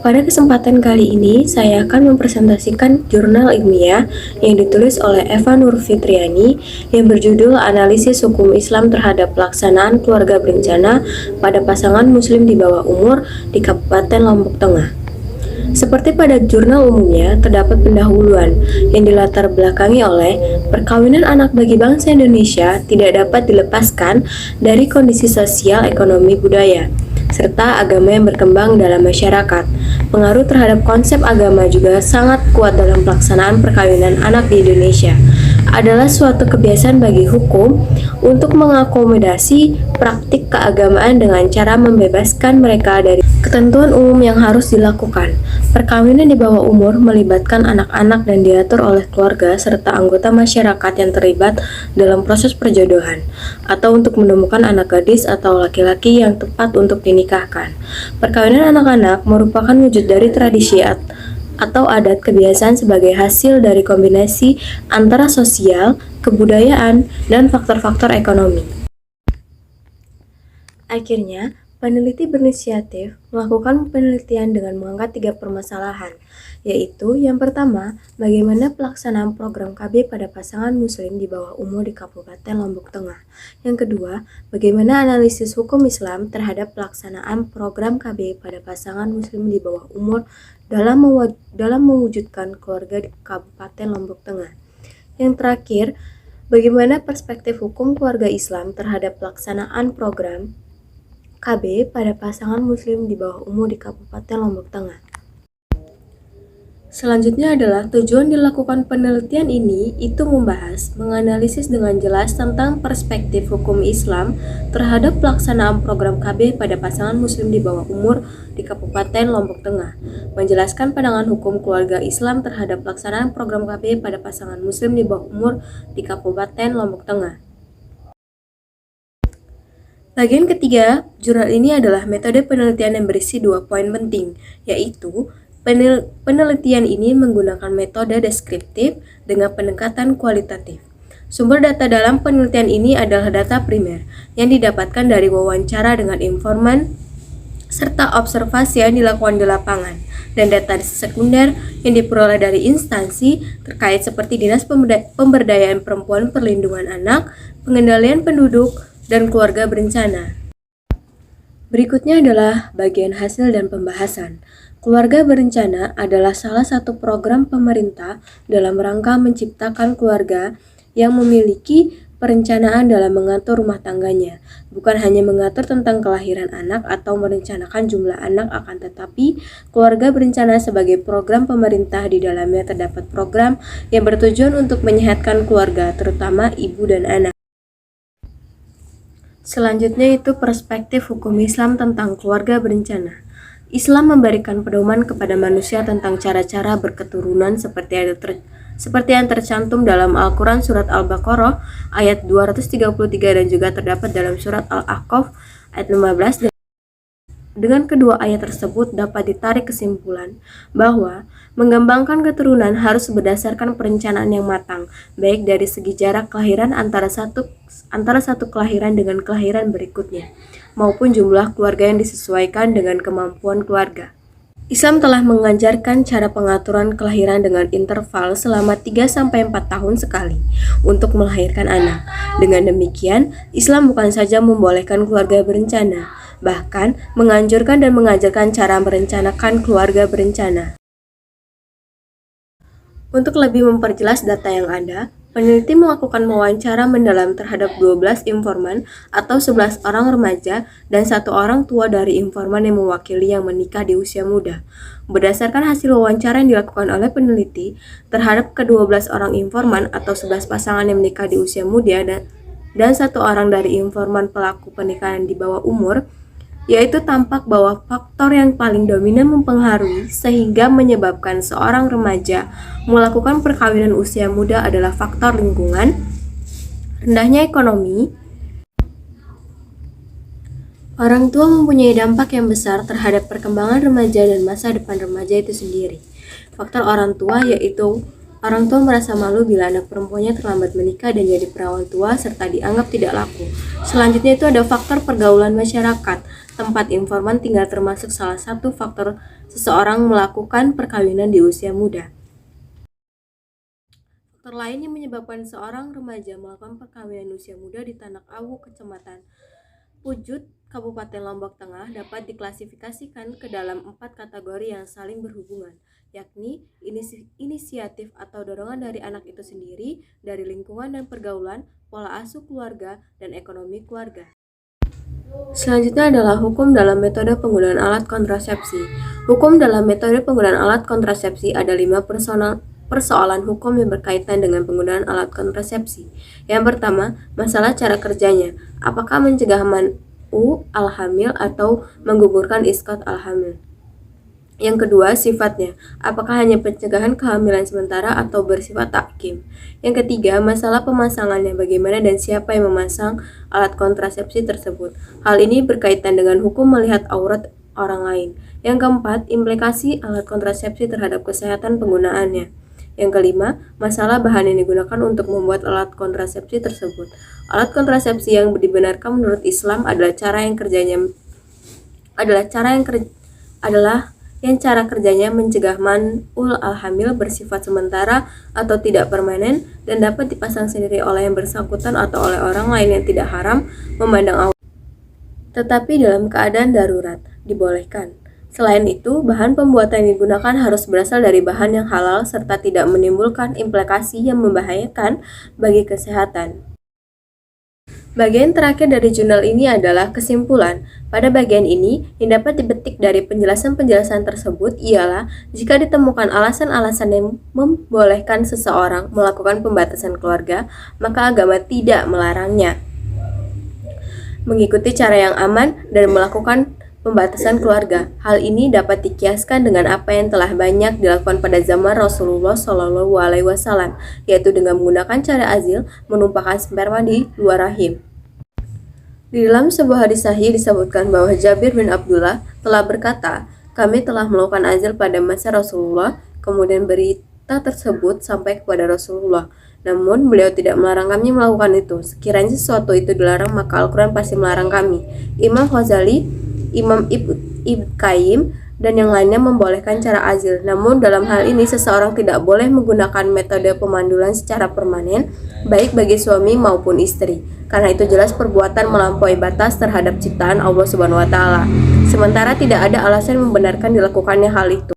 Pada kesempatan kali ini, saya akan mempresentasikan jurnal ilmiah yang ditulis oleh Eva Nur Fitriani yang berjudul Analisis Hukum Islam Terhadap Pelaksanaan Keluarga Berencana pada Pasangan Muslim di Bawah Umur di Kabupaten Lombok Tengah. Seperti pada jurnal umumnya, terdapat pendahuluan yang dilatar belakangi oleh perkawinan anak bagi bangsa Indonesia tidak dapat dilepaskan dari kondisi sosial, ekonomi, budaya, serta agama yang berkembang dalam masyarakat. Pengaruh terhadap konsep agama juga sangat kuat dalam pelaksanaan perkawinan anak di Indonesia. Adalah suatu kebiasaan bagi hukum untuk mengakomodasi praktik keagamaan dengan cara membebaskan mereka dari ketentuan umum yang harus dilakukan. Perkawinan di bawah umur melibatkan anak-anak dan diatur oleh keluarga serta anggota masyarakat yang terlibat dalam proses perjodohan atau untuk menemukan anak gadis atau laki-laki yang tepat untuk dinikahkan. Perkawinan anak-anak merupakan wujud dari tradisi atau adat kebiasaan sebagai hasil dari kombinasi antara sosial, kebudayaan, dan faktor-faktor ekonomi. Akhirnya, peneliti berinisiatif melakukan penelitian dengan mengangkat 3 permasalahan, yaitu yang pertama, bagaimana pelaksanaan program KB pada pasangan muslim di bawah umur di Kabupaten Lombok Tengah. Yang kedua, bagaimana analisis hukum Islam terhadap pelaksanaan program KB pada pasangan muslim di bawah umur dalam mewujudkan keluarga di Kabupaten Lombok Tengah. Yang terakhir, bagaimana perspektif hukum keluarga Islam terhadap pelaksanaan program KB pada pasangan muslim di bawah umur di Kabupaten Lombok Tengah. Selanjutnya adalah tujuan dilakukan penelitian ini itu menganalisis dengan jelas tentang perspektif hukum Islam terhadap pelaksanaan program KB pada pasangan muslim di bawah umur di Kabupaten Lombok Tengah, menjelaskan pandangan hukum keluarga Islam terhadap pelaksanaan program KB pada pasangan muslim di bawah umur di Kabupaten Lombok Tengah. Bagian ketiga, jurnal ini adalah metode penelitian yang berisi 2 poin penting, yaitu penelitian ini menggunakan metode deskriptif dengan pendekatan kualitatif. Sumber data dalam penelitian ini adalah data primer yang didapatkan dari wawancara dengan informan serta observasi yang dilakukan di lapangan, dan data sekunder yang diperoleh dari instansi terkait seperti Dinas Pemberdayaan Perempuan, Perlindungan Anak, Pengendalian Penduduk, dan Keluarga Berencana. Berikutnya adalah bagian hasil dan pembahasan. Keluarga Berencana adalah salah satu program pemerintah dalam rangka menciptakan keluarga yang memiliki perencanaan dalam mengatur rumah tangganya, bukan hanya mengatur tentang kelahiran anak atau merencanakan jumlah anak, akan tetapi keluarga berencana sebagai program pemerintah di dalamnya terdapat program yang bertujuan untuk menyehatkan keluarga, terutama ibu dan anak. Selanjutnya itu perspektif hukum Islam tentang keluarga berencana. Islam memberikan pedoman kepada manusia tentang cara-cara berketurunan seperti yang tercantum dalam Al-Quran Surat Al-Baqarah ayat 233 dan juga terdapat dalam Surat Al-Ahqaf ayat 15. Dengan kedua ayat tersebut dapat ditarik kesimpulan bahwa mengembangkan keturunan harus berdasarkan perencanaan yang matang, baik dari segi jarak kelahiran antara satu kelahiran dengan kelahiran berikutnya, maupun jumlah keluarga yang disesuaikan dengan kemampuan keluarga. Islam telah mengajarkan cara pengaturan kelahiran dengan interval selama 3-4 tahun sekali untuk melahirkan anak. Dengan demikian, Islam bukan saja membolehkan keluarga berencana, bahkan menganjurkan dan mengajarkan cara merencanakan keluarga berencana. Untuk lebih memperjelas data yang ada, peneliti melakukan wawancara mendalam terhadap 12 informan atau 11 orang remaja dan 1 orang tua dari informan yang mewakili yang menikah di usia muda. Berdasarkan hasil wawancara yang dilakukan oleh peneliti terhadap ke-12 orang informan atau 11 pasangan yang menikah di usia muda dan 1 orang dari informan pelaku pernikahan di bawah umur, yaitu tampak bahwa faktor yang paling dominan mempengaruhi sehingga menyebabkan seorang remaja melakukan perkawinan usia muda adalah faktor lingkungan, rendahnya ekonomi. Orang tua mempunyai dampak yang besar terhadap perkembangan remaja dan masa depan remaja itu sendiri. Faktor orang tua yaitu orang tua merasa malu bila anak perempuannya terlambat menikah dan jadi perawan tua serta dianggap tidak laku. Selanjutnya itu ada faktor pergaulan masyarakat. tempat informan tinggal termasuk salah satu faktor seseorang melakukan perkawinan di usia muda. Faktor lain yang menyebabkan seorang remaja melakukan perkawinan usia muda di Tanak Awu, Kecamatan Pujut, Kabupaten Lombok Tengah dapat diklasifikasikan ke dalam 4 kategori yang saling berhubungan, yakni inisiatif atau dorongan dari anak itu sendiri, dari lingkungan dan pergaulan, pola asuh keluarga, dan ekonomi keluarga. Selanjutnya adalah hukum dalam metode penggunaan alat kontrasepsi. Hukum dalam metode penggunaan alat kontrasepsi ada 5 persoalan hukum yang berkaitan dengan penggunaan alat kontrasepsi. Yang pertama, masalah cara kerjanya. Apakah mencegah man'u al-hamil atau menggugurkan isqat al-hamil? Yang kedua, sifatnya. Apakah hanya pencegahan kehamilan sementara atau bersifat tahkim? Yang ketiga, masalah pemasangannya. Bagaimana dan siapa yang memasang alat kontrasepsi tersebut? Hal ini berkaitan dengan hukum melihat aurat orang lain. Yang keempat, implikasi alat kontrasepsi terhadap kesehatan penggunaannya. Yang kelima, masalah bahan yang digunakan untuk membuat alat kontrasepsi tersebut. Alat kontrasepsi yang dibenarkan menurut Islam adalah cara kerjanya mencegah man'ul al-hamil bersifat sementara atau tidak permanen dan dapat dipasang sendiri oleh yang bersangkutan atau oleh orang lain yang tidak haram memandang aurat. Tetapi dalam keadaan darurat dibolehkan. Selain itu, bahan pembuatan yang digunakan harus berasal dari bahan yang halal serta tidak menimbulkan implikasi yang membahayakan bagi kesehatan. Bagian terakhir dari jurnal ini adalah kesimpulan. Pada bagian ini, yang dapat dipetik dari penjelasan-penjelasan tersebut ialah jika ditemukan alasan-alasan yang membolehkan seseorang melakukan pembatasan keluarga, maka agama tidak melarangnya. Mengikuti cara yang aman dan melakukan pembatasan keluarga. Hal ini dapat dikiaskan dengan apa yang telah banyak dilakukan pada zaman Rasulullah SAW, yaitu dengan menggunakan cara azil, menumpahkan sperma di luar rahim. Di dalam sebuah hadis sahih disebutkan bahwa Jabir bin Abdullah telah berkata, "Kami telah melakukan azil pada masa Rasulullah, kemudian berita tersebut sampai kepada Rasulullah. Namun beliau tidak melarang kami melakukan itu. Sekiranya sesuatu itu dilarang, maka Al-Quran pasti melarang kami." Imam Ghazali, Imam Ibn Qayyim, dan yang lainnya membolehkan cara azil. Namun dalam hal ini seseorang tidak boleh menggunakan metode pemandulan secara permanen, baik bagi suami maupun istri, karena itu jelas perbuatan melampaui batas terhadap ciptaan Allah Subhanahu wa Ta'ala. Sementara tidak ada alasan membenarkan dilakukannya hal itu.